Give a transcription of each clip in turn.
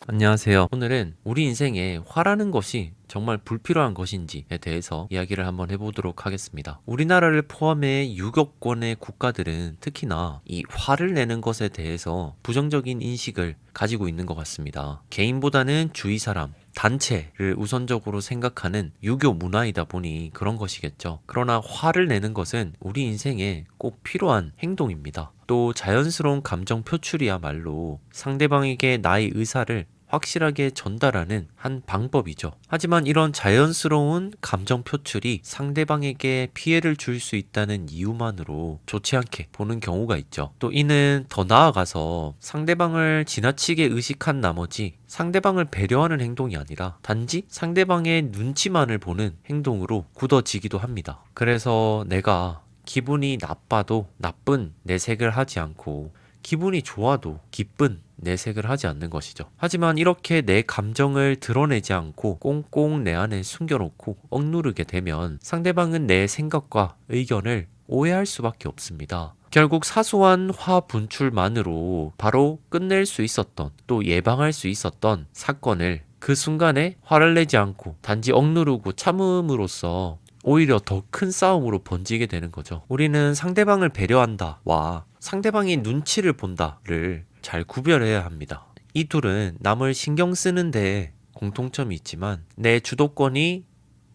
안녕하세요. 오늘은 우리 인생에 화라는 것이 정말 불필요한 것인지에 대해서 이야기를 한번 해보도록 하겠습니다. 우리나라를 포함해 유럽권의 국가들은 특히나 이 화를 내는 것에 대해서 부정적인 인식을 가지고 있는 것 같습니다. 개인보다는 주위 사람, 단체를 우선적으로 생각하는 유교 문화이다 보니 그런 것이겠죠. 그러나 화를 내는 것은 우리 인생에 꼭 필요한 행동입니다. 또 자연스러운 감정 표출이야말로 상대방에게 나의 의사를 확실하게 전달하는 한 방법이죠. 하지만 이런 자연스러운 감정 표출이 상대방에게 피해를 줄 수 있다는 이유만으로 좋지 않게 보는 경우가 있죠. 또 이는 더 나아가서 상대방을 지나치게 의식한 나머지 상대방을 배려하는 행동이 아니라 단지 상대방의 눈치만을 보는 행동으로 굳어지기도 합니다. 그래서 내가 기분이 나빠도 나쁜 내색을 하지 않고 기분이 좋아도 기쁜 내색을 하지 않는 것이죠. 하지만 이렇게 내 감정을 드러내지 않고 꽁꽁 내 안에 숨겨놓고 억누르게 되면 상대방은 내 생각과 의견을 오해할 수밖에 없습니다. 결국 사소한 화 분출만으로 바로 끝낼 수 있었던 또 예방할 수 있었던 사건을 그 순간에 화를 내지 않고 단지 억누르고 참음으로써 오히려 더 큰 싸움으로 번지게 되는 거죠. 우리는 상대방을 배려한다와 상대방의 눈치를 본다를 잘 구별해야 합니다. 이 둘은 남을 신경 쓰는데 공통점이 있지만 내 주도권이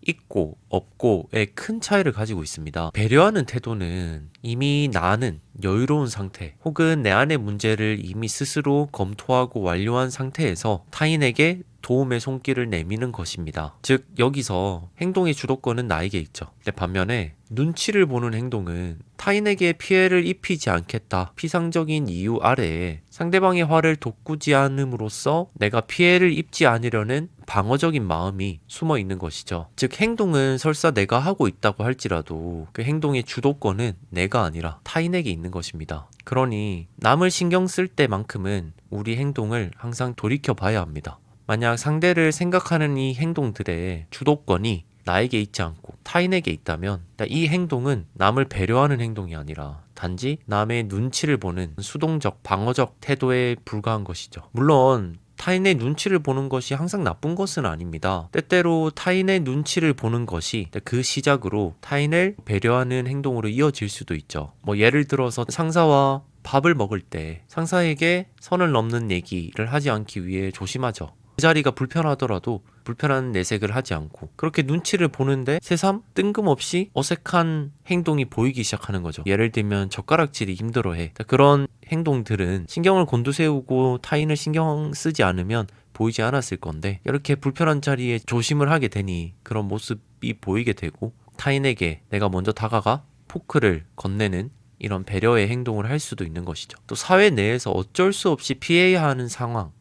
있고 없고의 큰 차이를 가지고 있습니다. 배려하는 태도는 이미 나는 여유로운 상태 혹은 내 안의 문제를 이미 스스로 검토하고 완료한 상태에서 타인에게 도움의 손길을 내미는 것입니다. 즉 여기서 행동의 주도권은 나에게 있죠. 근데 반면에 눈치를 보는 행동은 타인에게 피해를 입히지 않겠다 피상적인 이유 아래에 상대방의 화를 돋구지 않음으로써 내가 피해를 입지 않으려는 방어적인 마음이 숨어 있는 것이죠. 즉 행동은 설사 내가 하고 있다고 할지라도 그 행동의 주도권은 내가 아니라 타인에게 있는 것입니다. 그러니 남을 신경 쓸 때만큼은 우리 행동을 항상 돌이켜 봐야 합니다. 만약 상대를 생각하는 이 행동들의 주도권이 나에게 있지 않고 타인에게 있다면 이 행동은 남을 배려하는 행동이 아니라 단지 남의 눈치를 보는 수동적, 방어적 태도에 불과한 것이죠. 물론 타인의 눈치를 보는 것이 항상 나쁜 것은 아닙니다. 때때로 타인의 눈치를 보는 것이 그 시작으로 타인을 배려하는 행동으로 이어질 수도 있죠. 예를 들어서 상사와 밥을 먹을 때 상사에게 선을 넘는 얘기를 하지 않기 위해 조심하죠. 그 자리가 불편하더라도 불편한 내색을 하지 않고 그렇게 눈치를 보는데 새삼 뜬금없이 어색한 행동이 보이기 시작하는 거죠. 예를 들면 젓가락질이 힘들어해. 그런 행동들은 신경을 곤두세우고 타인을 신경 쓰지 않으면 보이지 않았을 건데 이렇게 불편한 자리에 조심을 하게 되니 그런 모습이 보이게 되고 타인에게 내가 먼저 다가가 포크를 건네는 이런 배려의 행동을 할 수도 있는 것이죠. 또 사회 내에서 어쩔 수 없이 피해야 하는 상황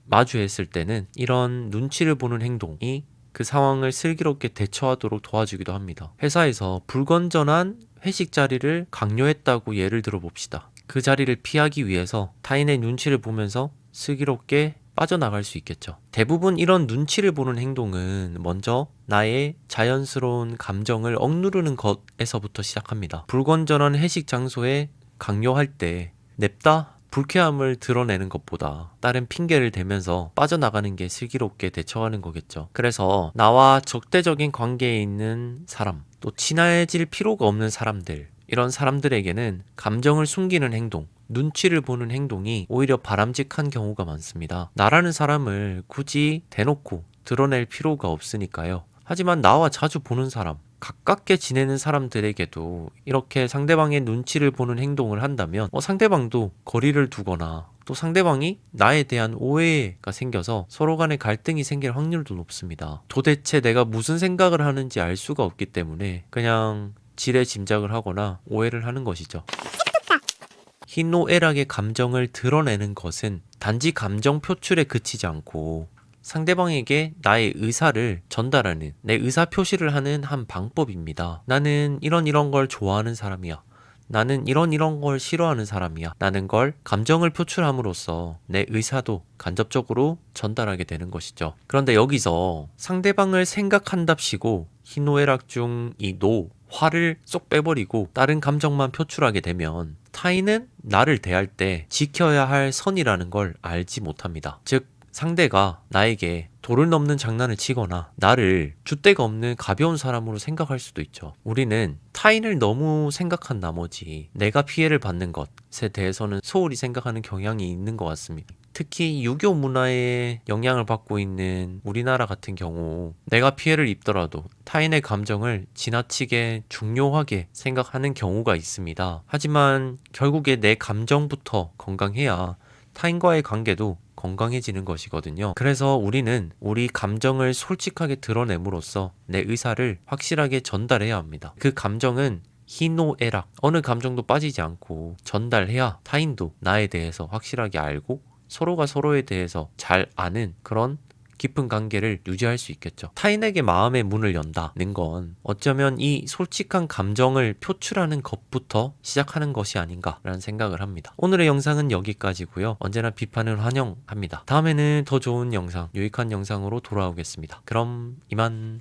마주했을 때는 이런 눈치를 보는 행동이 그 상황을 슬기롭게 대처하도록 도와주기도 합니다. 회사에서 불건전한 회식 자리를 강요했다고 예를 들어 봅시다. 그 자리를 피하기 위해서 타인의 눈치를 보면서 슬기롭게 빠져나갈 수 있겠죠. 대부분 이런 눈치를 보는 행동은 먼저 나의 자연스러운 감정을 억누르는 것에서부터 시작합니다. 불건전한 회식 장소에 강요할 때 냅다 불쾌함을 드러내는 것보다 다른 핑계를 대면서 빠져나가는 게 슬기롭게 대처하는 거겠죠. 그래서 나와 적대적인 관계에 있는 사람, 또 친해질 필요가 없는 사람들, 이런 사람들에게는 감정을 숨기는 행동, 눈치를 보는 행동이 오히려 바람직한 경우가 많습니다. 나라는 사람을 굳이 대놓고 드러낼 필요가 없으니까요. 하지만 나와 자주 보는 사람, 가깝게 지내는 사람들에게도 이렇게 상대방의 눈치를 보는 행동을 한다면 상대방도 거리를 두거나 또 상대방이 나에 대한 오해가 생겨서 서로 간에 갈등이 생길 확률도 높습니다. 도대체 내가 무슨 생각을 하는지 알 수가 없기 때문에 그냥 지레 짐작을 하거나 오해를 하는 것이죠. 희노애락의 감정을 드러내는 것은 단지 감정 표출에 그치지 않고 상대방에게 나의 의사를 전달하는, 내 의사 표시를 하는 한 방법입니다. 나는 이런 걸 좋아하는 사람이야. 나는 이런 걸 싫어하는 사람이야. 라는 걸 감정을 표출함으로써 내 의사도 간접적으로 전달하게 되는 것이죠. 그런데 여기서 상대방을 생각한답시고 희노애락 중 이 화를 쏙 빼버리고 다른 감정만 표출하게 되면 타인은 나를 대할 때 지켜야 할 선이라는 걸 알지 못합니다. 즉 상대가 나에게 도를 넘는 장난을 치거나 나를 줏대가 없는 가벼운 사람으로 생각할 수도 있죠. 우리는 타인을 너무 생각한 나머지 내가 피해를 받는 것에 대해서는 소홀히 생각하는 경향이 있는 것 같습니다. 특히 유교 문화에 영향을 받고 있는 우리나라 같은 경우 내가 피해를 입더라도 타인의 감정을 지나치게 중요하게 생각하는 경우가 있습니다. 하지만 결국에 내 감정부터 건강해야 타인과의 관계도 건강해지는 것이거든요. 그래서 우리는 우리 감정을 솔직하게 드러냄으로써 내 의사를 확실하게 전달해야 합니다. 그 감정은 희노애락 어느 감정도 빠지지 않고 전달해야 타인도 나에 대해서 확실하게 알고 서로가 서로에 대해서 잘 아는 그런 깊은 관계를 유지할 수 있겠죠. 타인에게 마음의 문을 연다는 건 어쩌면 이 솔직한 감정을 표출하는 것부터 시작하는 것이 아닌가라는 생각을 합니다. 오늘의 영상은 여기까지고요. 언제나 비판을 환영합니다. 다음에는 더 좋은 영상, 유익한 영상으로 돌아오겠습니다. 그럼 이만.